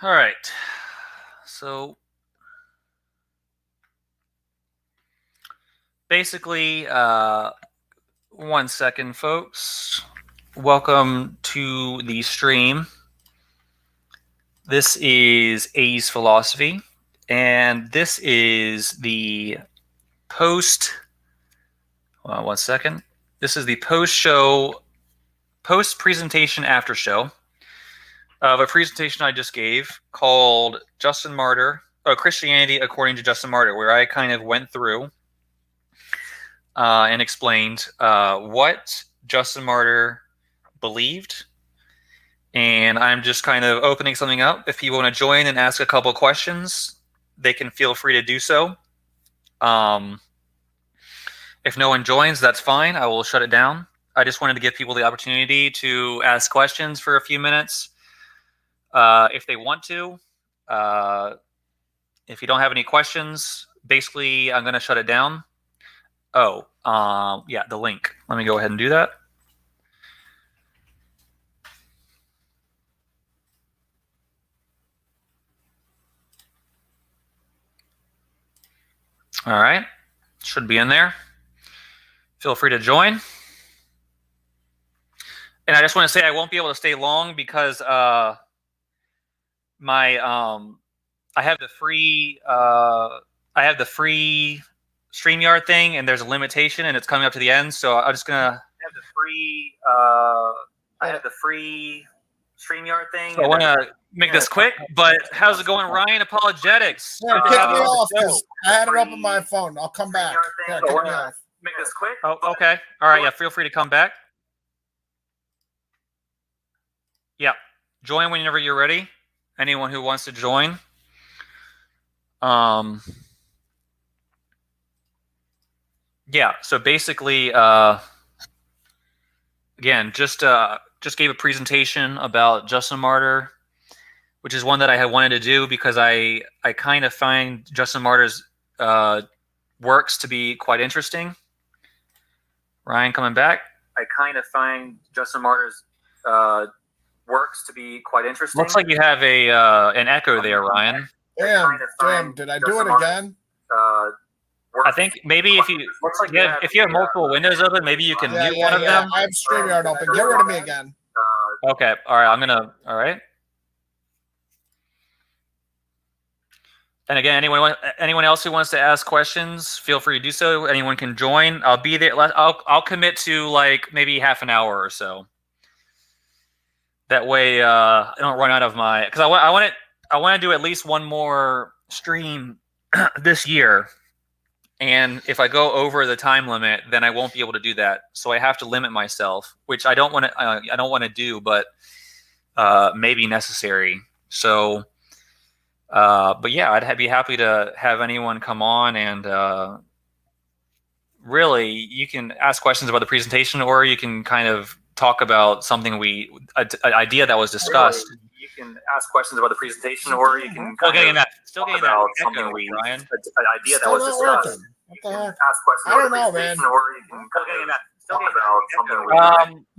All right. So basically, 1 second, folks. Welcome to the stream. This is A's Philosophy, and this is the post. 1 second. This is the post-presentation after show of a presentation I just gave called Justin Martyr, Christianity According to Justin Martyr, where I kind of went through and explained what Justin Martyr believed. And I'm just kind of opening something up. If people want to join and ask a couple questions, they can feel free to do so. If no one joins, that's fine. I will shut it down. I just wanted to give people the opportunity to ask questions for a few minutes if they want to. If you don't have any questions, basically I'm going to shut it down. Yeah, the link. Let me go ahead and do that. All right. Should be in there. Feel free to join. And I just want to say I won't be able to stay long because I have the free StreamYard thing, and there's a limitation, and it's coming up to the end. So I'm just gonna have the free StreamYard thing. So I want to make this quick. But how's it going, Ryan? Apologetics. Yeah, kick me off because I had it up on my phone. I'll come back. Yeah, kick me off. Make this quick. Oh, okay. All right. Yeah, feel free to come back. Yeah, join whenever you're ready. Anyone who wants to join. Yeah. So basically, again, just gave a presentation about Justin Martyr, which is one that I had wanted to do because I kind of find Justin Martyr's works to be quite interesting. Ryan coming back. I kind of find Justin Martyr's works to be quite interesting. Looks like you have an echo there, Ryan. Damn, did I do it again? I think maybe if you have multiple windows open, maybe you can mute one of them. I have StreamYard open. Get rid of me again. Okay. All right. All right. And again, anyone else who wants to ask questions, feel free to do so. Anyone can join. I'll be there. I'll commit to like maybe half an hour or so. That way, I don't run out of my. Because I want to do at least one more stream this year. And if I go over the time limit, then I won't be able to do that. So I have to limit myself, which I don't want to do, but may be necessary. So, but yeah, I'd be happy to have anyone come on and really, you can ask questions about the presentation, or you can kind of talk about something an idea that was discussed. Really, you can ask questions about the presentation, or you can still getting that something Ryan. An idea that was discussed. What the heck? I don't know, man.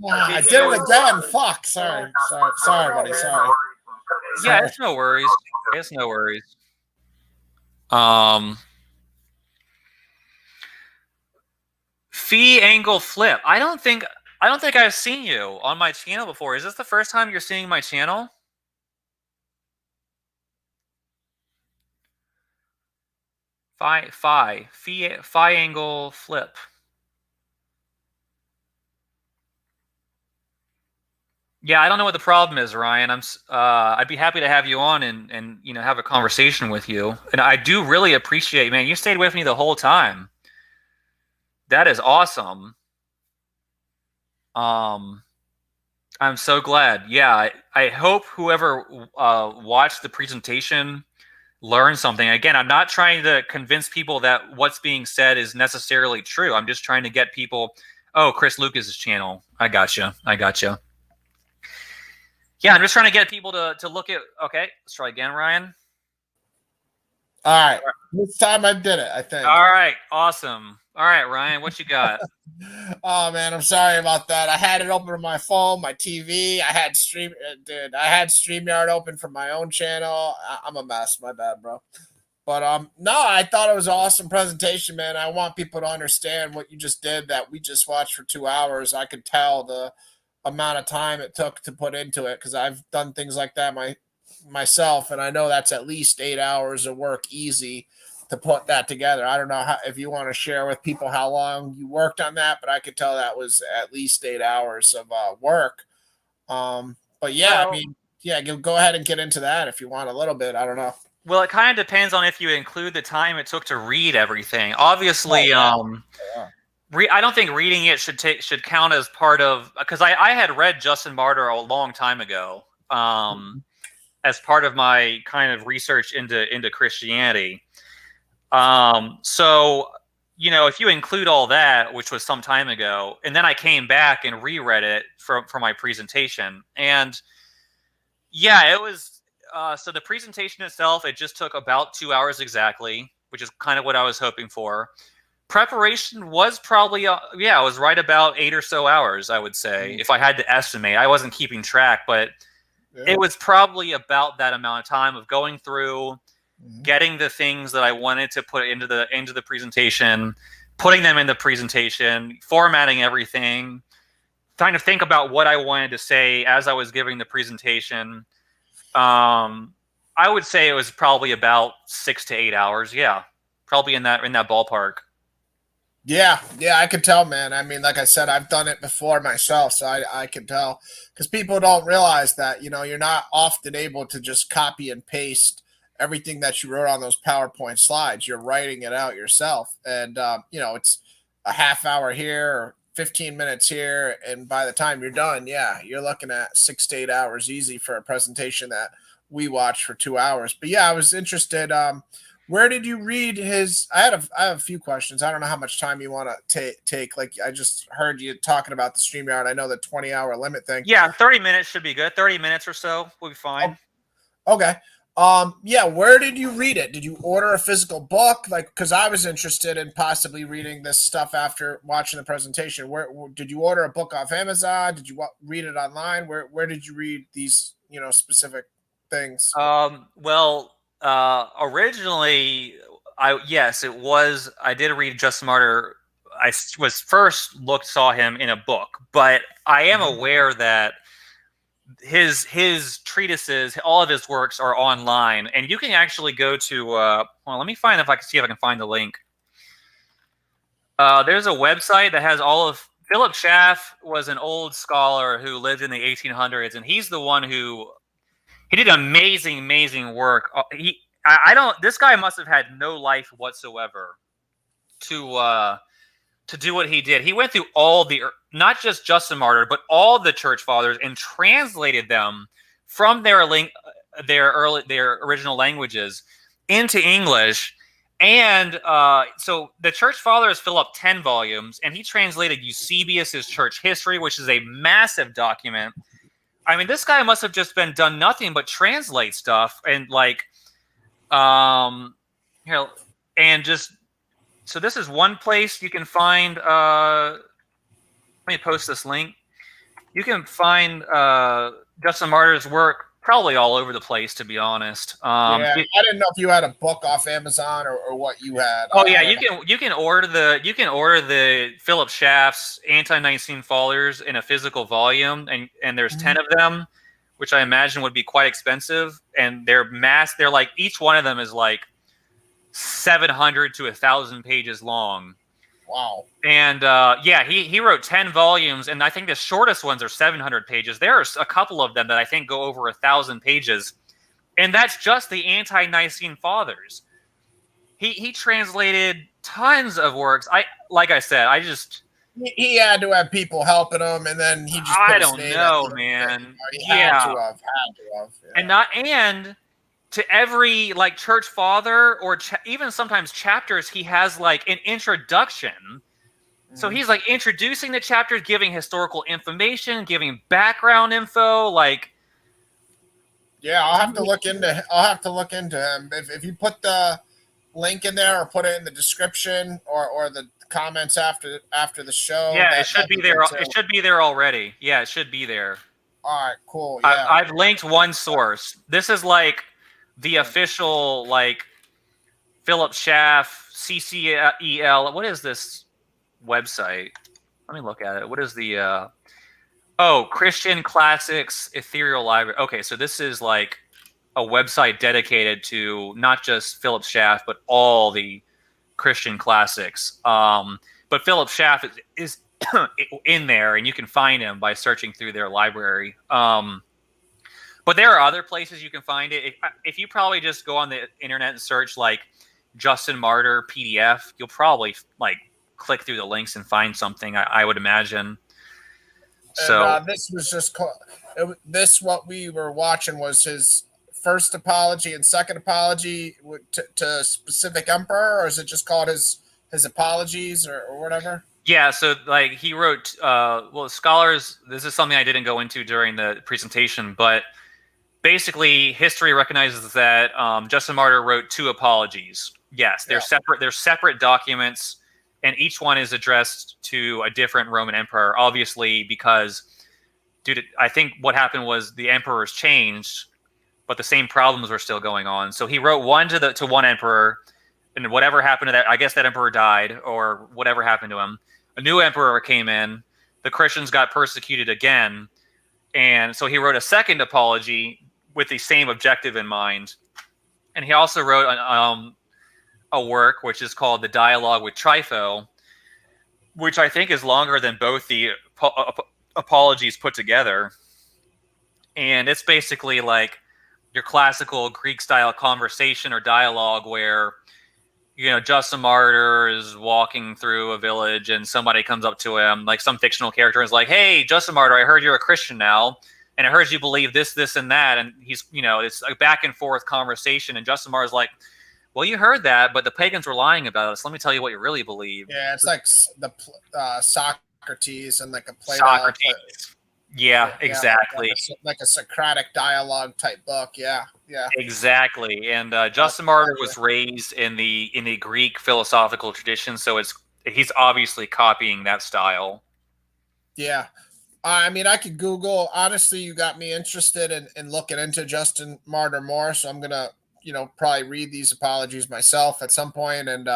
I did it again. Fuck. Sorry, buddy. Sorry. Yeah, it's no worries. It's no worries. Fee angle flip. I don't think I've seen you on my channel before. Is this the first time you're seeing my channel? Phi angle flip. Yeah, I don't know what the problem is, Ryan. I'd be happy to have you on and have a conversation with you. And I do really appreciate, man. You stayed with me the whole time. That is awesome. I'm so glad. Yeah, I hope whoever watched the presentation learned something. Again, I'm not trying to convince people that what's being said is necessarily true. I'm just trying to get people, oh, Chris Lucas's channel. I gotcha. Yeah, I'm just trying to get people to look at, okay, let's try again, Ryan. All right. This time I did it, I think. All right, awesome. All right, Ryan, what you got? Oh man, I'm sorry about that. I had it open on my phone, my TV. I had StreamYard open for my own channel. I'm a mess. My bad, bro. But no, I thought it was an awesome presentation, man. I want people to understand what you just did. That we just watched for 2 hours. I could tell the amount of time it took to put into it because I've done things like that myself, and I know that's at least 8 hours of work easy to put that together. I don't know if you want to share with people how long you worked on that, but I could tell that was at least 8 hours of work. But yeah, I Well, mean, yeah, go ahead and get into that if you want a little bit. I don't know. well, it kind of depends on if you include the time it took to read everything. Obviously, Oh, yeah. I don't think reading it should count as part of, because I had read Justin Martyr a long time ago, as part of my kind of research into Christianity. So if you include all that, which was some time ago, and then I came back and reread it for my presentation, and yeah, it was. So the presentation itself, it just took about 2 hours exactly, which is kind of what I was hoping for. Preparation was probably, it was right about 8 or so hours, I would say, if I had to estimate. I wasn't keeping track, but it was probably about that amount of time of going through, getting the things that I wanted to put into the presentation, putting them in the presentation, formatting everything, trying to think about what I wanted to say as I was giving the presentation. I would say it was probably about 6 to 8 hours. Yeah, probably in that ballpark. Yeah, I could tell, man. I mean, like I said, I've done it before myself, so I can tell because people don't realize that you're not often able to just copy and paste everything that you wrote on those PowerPoint slides. You're writing it out yourself, and it's a half hour here or 15 minutes here, and by the time you're done, yeah, you're looking at 6 to 8 hours easy for a presentation that we watched for 2 hours. But yeah, I was interested. Where did you read his? I have a few questions. I don't know how much time you want to take. Like I just heard you talking about the StreamYard. I know the 20-hour limit thing. Yeah, 30 minutes should be good. 30 minutes or so will be fine. Oh, okay. Yeah. Where did you read it? Did you order a physical book? Like, because I was interested in possibly reading this stuff after watching the presentation. Where did you order a book off Amazon? Did you read it online? Where did you read these? Specific things. Well, originally, it was. I did read Justin Martyr. I was first saw him in a book, but I am aware that his treatises, all of his works are online, and you can actually go to. Well, let me find if I can see if I can find the link. There's a website that has all of. Philip Schaff was an old scholar who lived in the 1800s, and he's the one who he did amazing work. I don't. This guy must have had no life whatsoever to do what he did. He went through all not just Justin Martyr, but all the church fathers and translated them from their original languages into English. And so the church fathers fill up 10 volumes, and he translated Eusebius's church history, which is a massive document. I mean, this guy must have just done nothing but translate stuff and just. So this is one place you can find. Let me post this link. You can find Justin Martyr's work probably all over the place, to be honest. I didn't know if you had a book off Amazon or what you had. Oh yeah, you can order the Philip Schaff's Anti-Nicene Fathers in a physical volume, and there's 10 of them, which I imagine would be quite expensive. And they're like each one of them is like 700 to 1,000 pages long. Wow. And he wrote 10 volumes, and I think the shortest ones are 700 pages. There are a couple of them that I think go over 1,000 pages, and that's just the Anti-Nicene Fathers. He translated tons of works. Like I said, he had to have people helping him, and then he just I don't know, man. Had to have. Yeah. And to every church father or even sometimes chapters, he has an introduction. So he's introducing the chapters, giving historical information, giving background info. Yeah, I'll have to look into him. If you put the link in there or put it in the description or the comments after the show? Yeah, it should That'd be be there. good too. It should be there already. Yeah, it should be there. All right, cool. I, Yeah. I've linked one source. This is like the official like Philip Schaff CCEL. What is this website? Let me look at it. What is the Christian Classics Ethereal Library? Okay, so this is like a website dedicated to not just Philip Schaff but all the Christian classics. But Philip Schaff is in there, and you can find him by searching through their library. But there are other places you can find it. If you probably just go on the internet and search like Justin Martyr PDF, you'll probably like click through the links and find something. I would imagine. So And this was just this what we were watching was his first apology and second apology to a specific emperor, or is it just called his apologies or whatever? yeah, so like he wrote. Well, scholars. This is something I didn't go into during the presentation, but basically, history recognizes that Justin Martyr wrote 2 apologies. Yes, they're separate. They're separate documents, and each one is addressed to a different Roman emperor. Obviously, because, dude, I think what happened was the emperors changed, but the same problems were still going on. So he wrote one to one emperor, and whatever happened to that, I guess that emperor died, or whatever happened to him. A new emperor came in. The Christians got persecuted again, and so he wrote a second apology with the same objective in mind. And he also wrote a work which is called The Dialogue with Trypho, which I think is longer than both the apologies put together. And it's basically like your classical Greek-style conversation or dialogue where, you know, Justin Martyr is walking through a village and somebody comes up to him, like some fictional character, is like, "Hey, Justin Martyr, I heard you're a Christian now. And I heard you believe this, this, and that." And he's, you know, it's a back and forth conversation. And Justin Martyr's like, "Well, you heard that, but the pagans were lying about us. Let me tell you what you really believe." Yeah, it's like the Socrates and like a Plato. Socrates. Yeah, exactly. Like a Socratic dialogue type book. Yeah, yeah. Exactly. And Justin Martyr was raised in the Greek philosophical tradition, so he's obviously copying that style. Yeah. I mean, I could Google. Honestly, you got me interested in looking into Justin Martyr more. So I'm gonna, probably read these apologies myself at some point and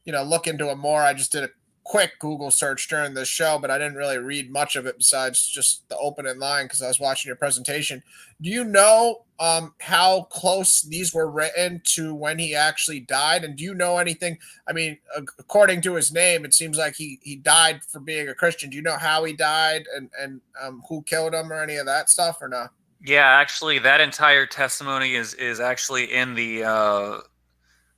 look into it more. I just did a quick Google search during this show, but I didn't really read much of it besides just the opening line because I was watching your presentation. Do you know how close these were written to when he actually died? And do you know anything? I mean, according to his name, it seems like he died for being a Christian. Do you know how he died and who killed him or any of that stuff or no? Yeah, actually, that entire testimony is actually in the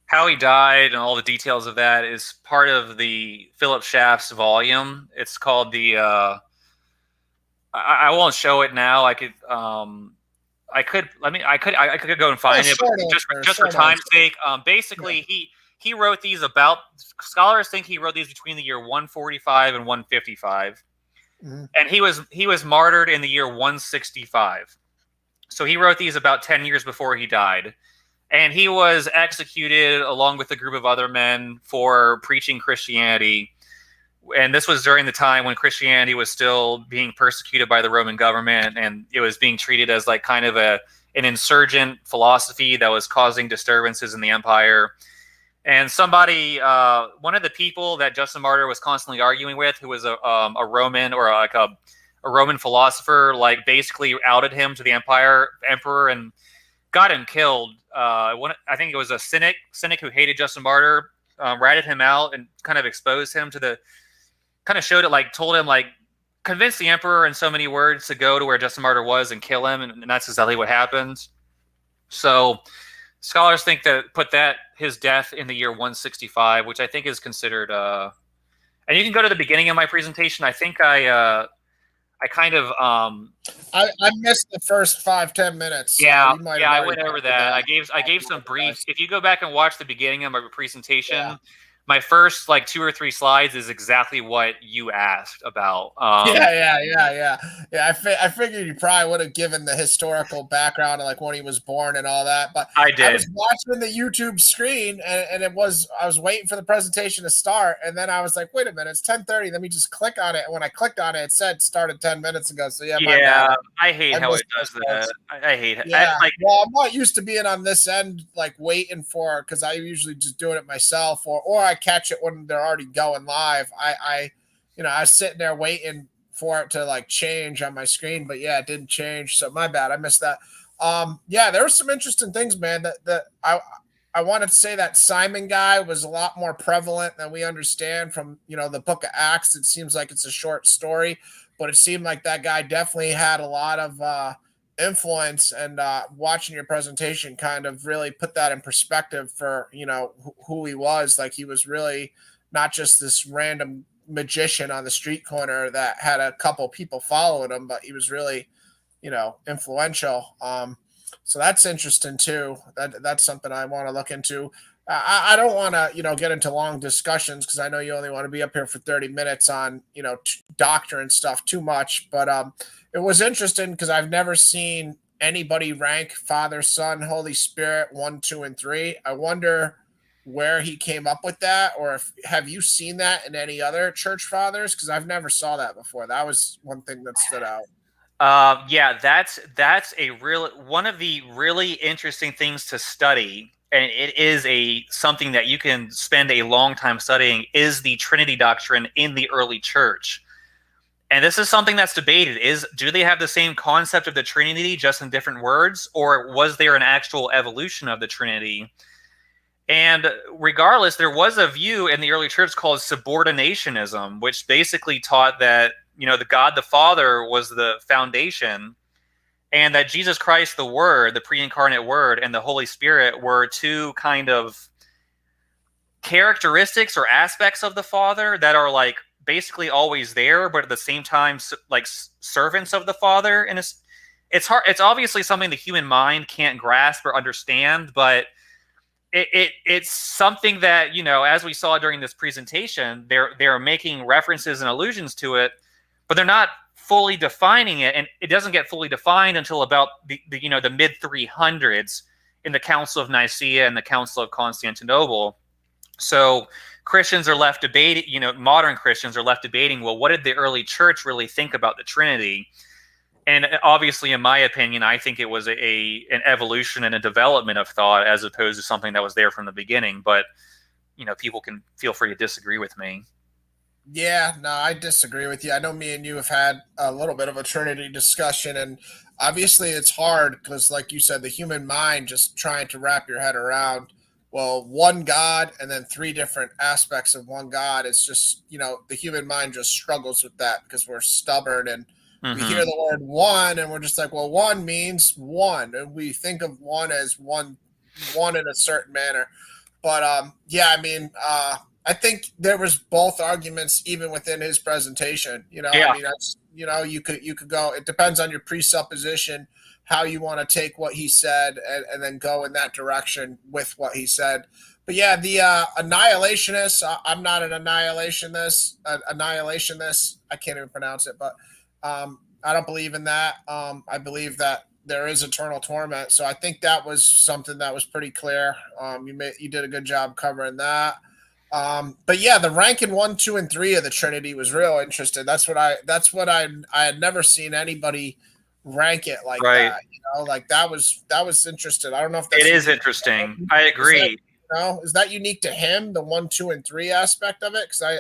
how he died and all the details of that is part of the Philip Schaff's volume. It's called the. I won't show it now. I could go and find it, but just for time's sake. Basically, he wrote these about. Scholars think he wrote these between the year 145 and 155, and he was martyred in the year 165. So he wrote these about 10 years before he died. And he was executed along with a group of other men for preaching Christianity. And this was during the time when Christianity was still being persecuted by the Roman government, and it was being treated as like kind of an insurgent philosophy that was causing disturbances in the empire. And somebody, one of the people that Justin Martyr was constantly arguing with, who was a Roman or like a Roman philosopher, like basically outed him to the emperor and got him killed. I think it was a cynic who hated Justin Martyr, ratted him out and kind of exposed him to showed it, like told him, like convinced the emperor in so many words to go to where Justin Martyr was and kill him. And that's exactly what happened. So scholars think that put his death in the year 165, which I think is considered, and you can go to the beginning of my presentation. I think I missed the first 5-10 minutes. Yeah, I went over that. I gave some brief. If you go back and watch the beginning of my presentation, my first like 2 or 3 slides is exactly what you asked about. Yeah. I figured you probably would have given the historical background of like when he was born and all that. But I I did. was watching the YouTube screen and I was waiting for the presentation to start, and then I was like, wait a minute, it's 10:30. Let me just click on it. And when I clicked on it, it said started 10 minutes ago. So yeah, my bad. Yeah, I hate I how it missed does those that. parts. I hate it. Yeah. Like, Well, I'm not used to being on this end, like waiting for, because I usually just doing it myself, or I catch it when they're already going live. I was sitting there waiting for it to like change on my screen, but yeah, it didn't change. So my bad. I missed that. Yeah, there were some interesting things, man. I wanted to say that Simon guy was a lot more prevalent than we understand from the Book of Acts. It seems like it's a short story, but it seemed like that guy definitely had a lot of influence, and watching your presentation kind of really put that in perspective for who he was. Like, he was really not just this random magician on the street corner that had a couple people following him, but he was really influential. So that's interesting too. That's something I want to look into. I don't want to get into long discussions, because I know you only want to be up here for 30 minutes on doctrine stuff too much, but it was interesting because I've never seen anybody rank Father, Son, Holy Spirit 1, 2, and 3. I wonder where he came up with that, or if have you seen that in any other church fathers? Because I've never saw that before. That was one thing that stood out. yeah, that's a real one of the really interesting things to study, and it is a something that you can spend a long time studying, is the Trinity doctrine in the early church. And this is something that's debated: is do they have the same concept of the Trinity, just in different words, or was there an actual evolution of the Trinity? And regardless, there was a view in the early church called subordinationism, which basically taught that the God the Father was the foundation, and that Jesus Christ, the Word, the pre-incarnate Word, and the Holy Spirit were two kind of characteristics or aspects of the Father that are like basically always there, but at the same time like servants of the Father. And it's hard. It's obviously something the human mind can't grasp or understand, but it's something that as we saw during this presentation, they're making references and allusions to it, but they're not fully defining it, and it doesn't get fully defined until about the mid 300s in the Council of Nicaea and the Council of Constantinople. So Christians are left debating, modern Christians are left debating, well, what did the early church really think about the Trinity? And obviously, in my opinion, I think it was an evolution and a development of thought, as opposed to something that was there from the beginning. But people can feel free to disagree with me. Yeah, no, I disagree with you. I know me and you have had a little bit of a Trinity discussion, and obviously it's hard because, like you said, the human mind just trying to wrap your head around, well, one God and then three different aspects of one God. It's just, the human mind just struggles with that because we're stubborn, and we hear Mm-hmm. the word one and we're just like, well, one means one. And we think of one as one in a certain manner. But yeah, I mean, I think there was both arguments even within his presentation. I Yeah, mean, you could go. It depends on your presupposition, how you want to take what he said, and then go in that direction with what he said. But yeah, the annihilationist. I'm not an annihilationist. Annihilationist. I can't even pronounce it, but I don't believe in that. I believe that there is eternal torment. So I think that was something that was pretty clear. You did a good job covering that. But yeah, the ranking 1, 2, and 3 of the Trinity was real interesting. That's what I had never seen anybody rank it like right. that. Like that was interesting. I don't know if It that's is unique. interesting. I Is that agree. is that unique to him, the 1, 2, and 3 aspect of it? Because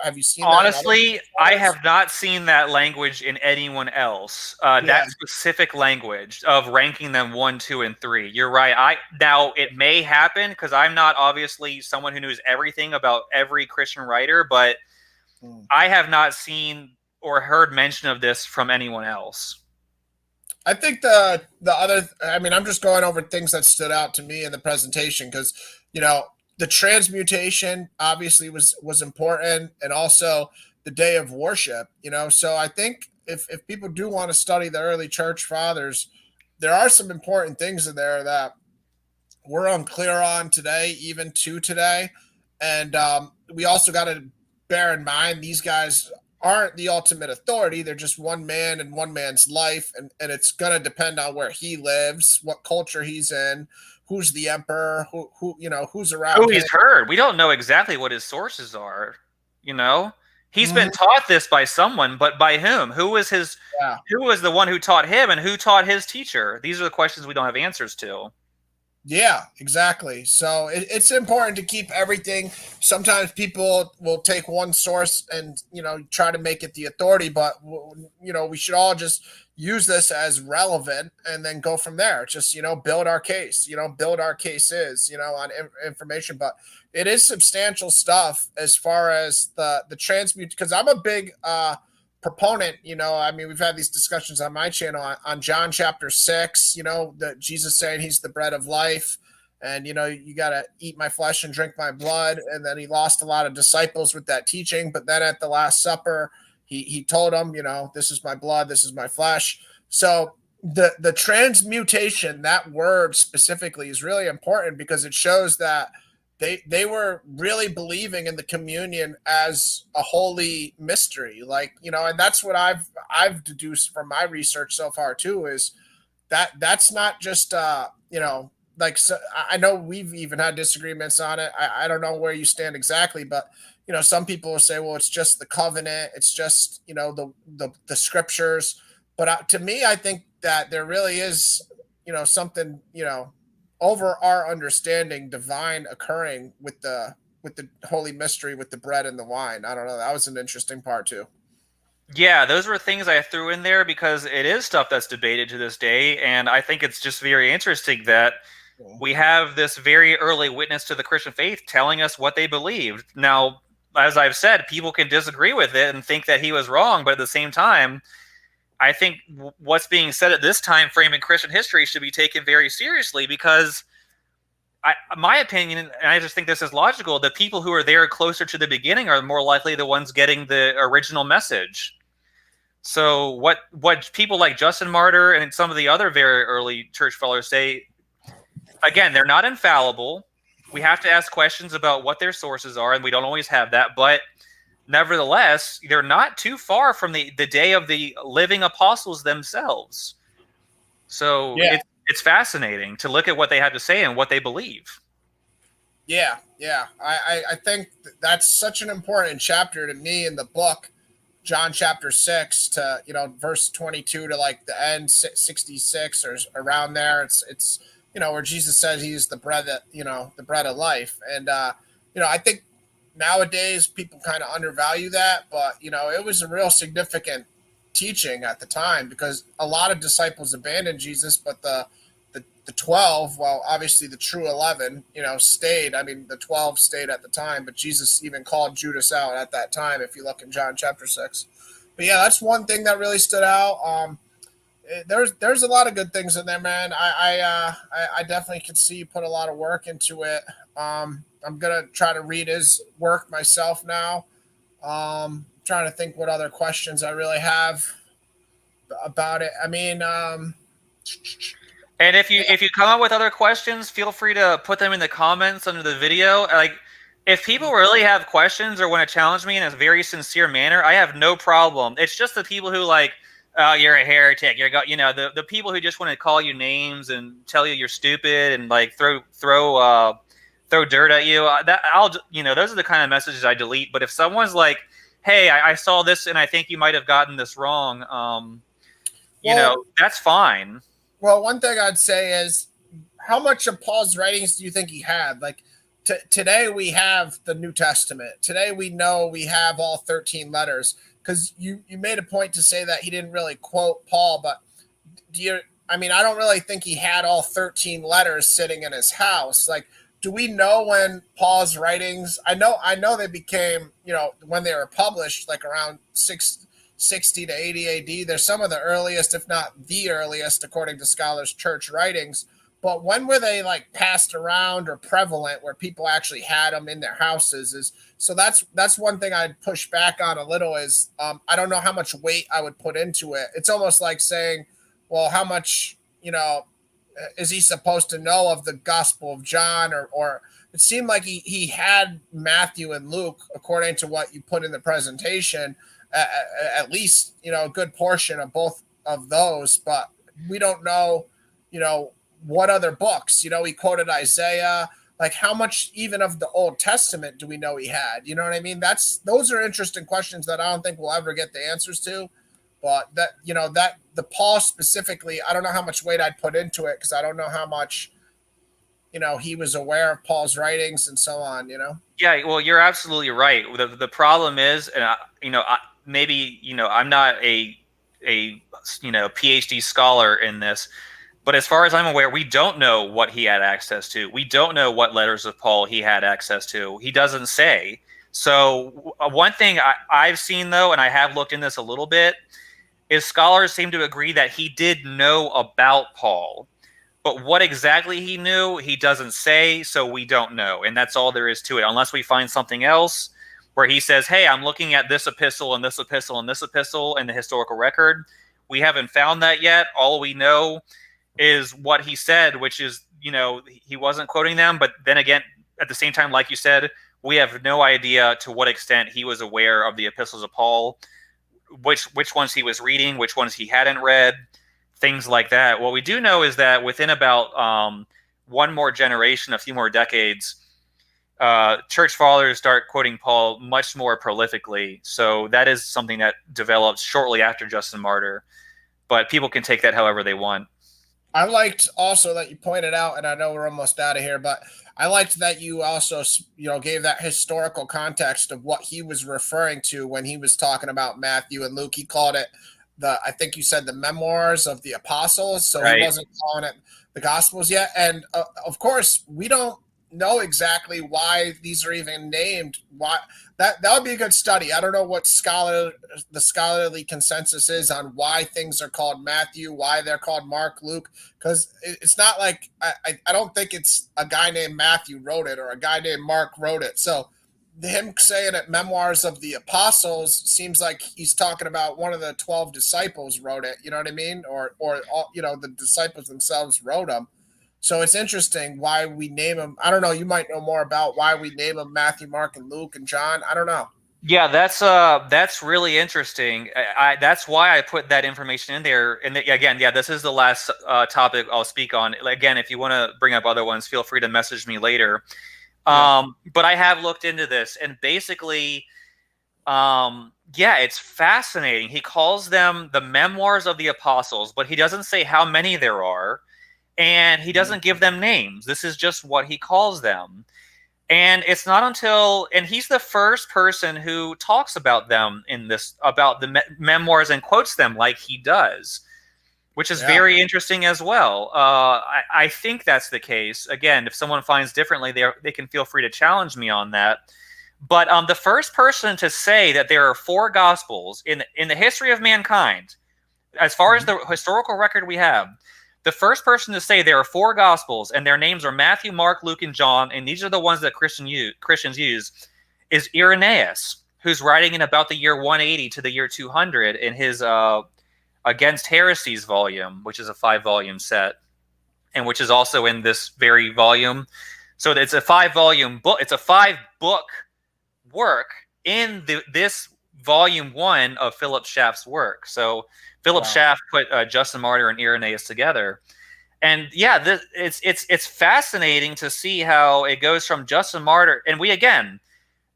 have you seen that in other Honestly, I scholars? have not seen that language in anyone else. Yeah. That specific language of ranking them 1, 2, and 3. You're right. Now it may happen because I'm not obviously someone who knows everything about every Christian writer, but Hmm. I have not seen or heard mention of this from anyone else. I think the other, I mean, I'm just going over things that stood out to me in the presentation because you know the transmutation obviously was important, and also the day of worship. So I think if people do want to study the early church fathers, there are some important things in there that we're unclear on today, even to today. And we also got to bear in mind these guys aren't the ultimate authority. They're just one man and one man's life. And it's going to depend on where he lives, what culture he's in, who's the emperor, who's Who around him. he's heard. We don't know exactly what his sources are. You know, he's been Mhm. taught this by someone, but by whom? Who was his? Yeah. Who was the one who taught him, and who taught his teacher? These are the questions we don't have answers to. Yeah, exactly. So it's important to keep everything. Sometimes people will take one source and try to make it the authority, but we should all just use this as relevant and then go from there. Just build our case. Build our cases. On information, but it is substantial stuff as far as the transmute. Because I'm a big proponent. I mean, we've had these discussions on my channel on John chapter 6. That Jesus saying he's the bread of life, and you got to eat my flesh and drink my blood. And then he lost a lot of disciples with that teaching. But then at the Last Supper, he told them, this is my blood, this is my flesh. So the transmutation, that word specifically, is really important because it shows that they were really believing in the communion as a holy mystery, and that's what I've deduced from my research so far too, is that's not just so I know we've even had disagreements on it. I don't know where you stand exactly, but some people will say, well, it's just the covenant, it's just the scriptures. But to me, I think that there really is something over our understanding, divine occurring with the holy mystery, with the bread and the wine. I don't know. That was an interesting part too. Yeah, those were things I threw in there because it is stuff that's debated to this day, and I think it's just very interesting that we have this very early witness to the Christian faith telling us what they believed. Now, as I've said, people can disagree with it and think that he was wrong, but at the same time, I think what's being said at this time frame in Christian history should be taken very seriously because my opinion, and I just think this is logical, the people who are there closer to the beginning are more likely the ones getting the original message. So what people like Justin Martyr and some of the other very early church fathers say, again, they're not infallible. We have to ask questions about what their sources are, and we don't always have that. But nevertheless, they're not too far from the day of the living apostles themselves. So Yeah. it's fascinating to look at what they have to say and what they believe. Yeah. I think that's such an important chapter to me in the book, John chapter 6 to verse 22 to like the end 66 or around there. It's where Jesus says he's the bread that the bread of life. And I think nowadays people kind of undervalue that, but it was a real significant teaching at the time because a lot of disciples abandoned Jesus, but the 12, well, obviously the true 11, stayed. I mean, the 12 stayed at the time, but Jesus even called Judas out at that time, if you look in John chapter 6. But yeah, that's one thing that really stood out. There's a lot of good things in there, man. I definitely can see you put a lot of work into it. I'm gonna try to read his work myself now. Trying to think what other questions I really have about it. I mean, And if you come up with other questions, feel free to put them in the comments under the video. Like, if people really have questions or want to challenge me in a very sincere manner, I have no problem. It's just the people who like, oh, you're a heretic. The people who just want to call you names and tell you you're stupid and like throw dirt at you. Those are the kind of messages I delete. But if someone's like, hey, I saw this and I think you might have gotten this wrong, that's fine. Well, one thing I'd say is, how much of Paul's writings do you think he had? Like today we have the New Testament. Today we know we have all 13 letters, because you made a point to say that he didn't really quote Paul, but I don't really think he had all 13 letters sitting in his house. Like, do we know when Paul's writings, I know they became, when they were published, like around 60 to 80 AD. They're some of the earliest, if not the earliest, according to scholars, church writings. But when were they like passed around or prevalent where people actually had them in their houses? So that's one thing I'd push back on a little is I don't know how much weight I would put into it. It's almost like saying, well, how much, is he supposed to know of the Gospel of John or it seemed like he had Matthew and Luke, according to what you put in the presentation, at least, a good portion of both of those, but we don't know, what other books. He quoted Isaiah. Like, how much even of the Old Testament do we know he had? You know what I mean? Those are interesting questions that I don't think we'll ever get the answers to. But that the Paul specifically, I don't know how much weight I'd put into it, because I don't know how much he was aware of Paul's writings and so on. Yeah, well, you're absolutely right. The problem is, and maybe I'm not a PhD scholar in this, but as far as I'm aware, we don't know what he had access to. We don't know what letters of Paul he had access to. He doesn't say. So one thing I've seen, though, and I have looked in this a little bit, is scholars seem to agree that he did know about Paul. But what exactly he knew, he doesn't say, so we don't know. And that's all there is to it, unless we find something else where he says, hey, I'm looking at this epistle and this epistle and this epistle in the historical record. We haven't found that yet. All we know is what he said, which is, he wasn't quoting them. But then again, at the same time, like you said, we have no idea to what extent he was aware of the epistles of Paul, which ones he was reading, which ones he hadn't read, things like that. What we do know is that within about one more generation, a few more decades, church fathers start quoting Paul much more prolifically. So that is something that developed shortly after Justin Martyr. But people can take that however they want. I liked also that you pointed out, and I know we're almost out of here, but I liked that you also, gave that historical context of what he was referring to when he was talking about Matthew and Luke. He called it I think you said the memoirs of the apostles. So Right. He wasn't calling it the Gospels yet. And of course, we don't know exactly why these are even named. Why that would be a good study. I don't know what the scholarly consensus is on why things are called Matthew, why they're called Mark, Luke, because it's not like I don't think it's a guy named Matthew wrote it or a guy named Mark wrote it. So him saying it memoirs of the apostles seems like he's talking about one of the 12 disciples wrote it. You know what I mean? Or the disciples themselves wrote them. So it's interesting why we name them. I don't know. You might know more about why we name them Matthew, Mark, and Luke and John. I don't know. Yeah, that's really interesting. That's why I put that information in there. And again, yeah, this is the last topic I'll speak on. Again, if you want to bring up other ones, feel free to message me later. But I have looked into this, and basically, it's fascinating. He calls them the memoirs of the apostles, but he doesn't say how many there are, and he doesn't give them names. This is just what he calls them. And it's not until, and he's the first person who talks about them about the memoirs and quotes them like he does, which is very interesting as well. I think that's the case. Again, if someone finds differently, they can feel free to challenge me on that. But the first person to say that there are 4 gospels in the history of mankind, as far as the historical record we have, the first person to say there are 4 gospels and their names are Matthew, Mark, Luke, and John, and these are the ones that Christians use, is Irenaeus, who's writing in about the year 180 to the year 200 in his Against Heresies volume, which is a 5-volume set, and which is also in this very volume. So it's a 5-volume book. It's a 5-book work in this volume 1 of Philip Schaff's work. So Philip Schaff put Justin Martyr and Irenaeus together, and it's fascinating to see how it goes from Justin Martyr, and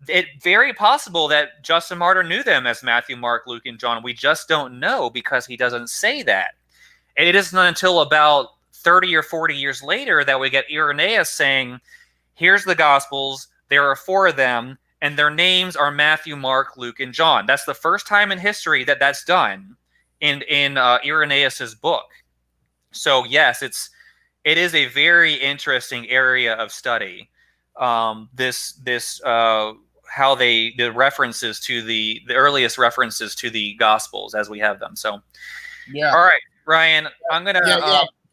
it's very possible that Justin Martyr knew them as Matthew, Mark, Luke, and John. We just don't know because he doesn't say that. And it isn't until about 30 or 40 years later that we get Irenaeus saying, here's the Gospels, there are 4 of them, and their names are Matthew, Mark, Luke, and John. That's the first time in history that that's done in Irenaeus's book. So yes, it is a very interesting area of study. How the references to the earliest references to the Gospels as we have them. So, all right, Ryan, I'm gonna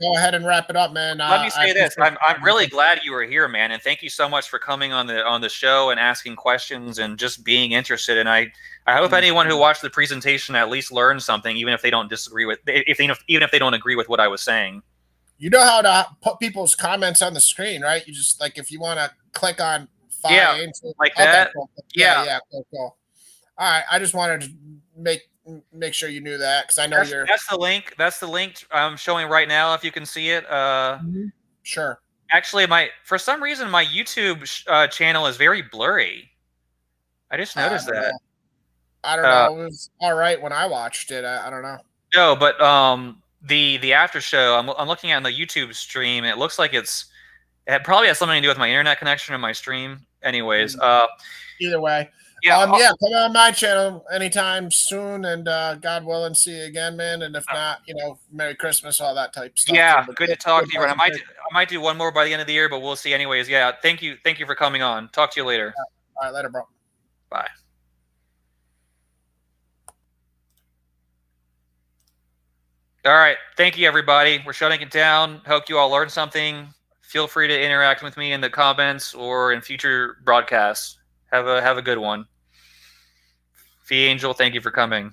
go ahead and wrap it up, man. Let me say this: I'm really glad you were here, man, and thank you so much for coming on the show and asking questions and just being interested. And I hope anyone who watched the presentation at least learned something, even if they don't disagree with, even if they don't agree with what I was saying. You know how to put people's comments on the screen, right? You just like if you want to click on Yeah, find. like Okay, that. cool. Yeah, Yeah, cool, cool. All right, I just wanted to make sure you knew that because I know you're that's the link. That's the link I'm showing right now. If you can see it. sure. Actually, for some reason my YouTube channel is very blurry. I just I noticed don't that. know. I don't Uh, know. It was all right when I watched it. I don't know. no, but the after show I'm looking at on the YouTube stream. And it looks like it probably has something to do with my internet connection and my stream. Anyways, Either way, yeah, yeah, come on my channel anytime soon, and God willing, see you again, man. And if not, Merry Christmas, all that type stuff. yeah, Too. But good to talk good to you. Ron. presentation. I might do one more by the end of the year, but we'll see. Anyways, yeah, thank you for coming on. Talk to you later. All right, later, bro. Bye. All right, thank you everybody. We're shutting it down. Hope you all learned something. Feel free to interact with me in the comments or in future broadcasts. Have a good one. Fee Angel, thank you for coming.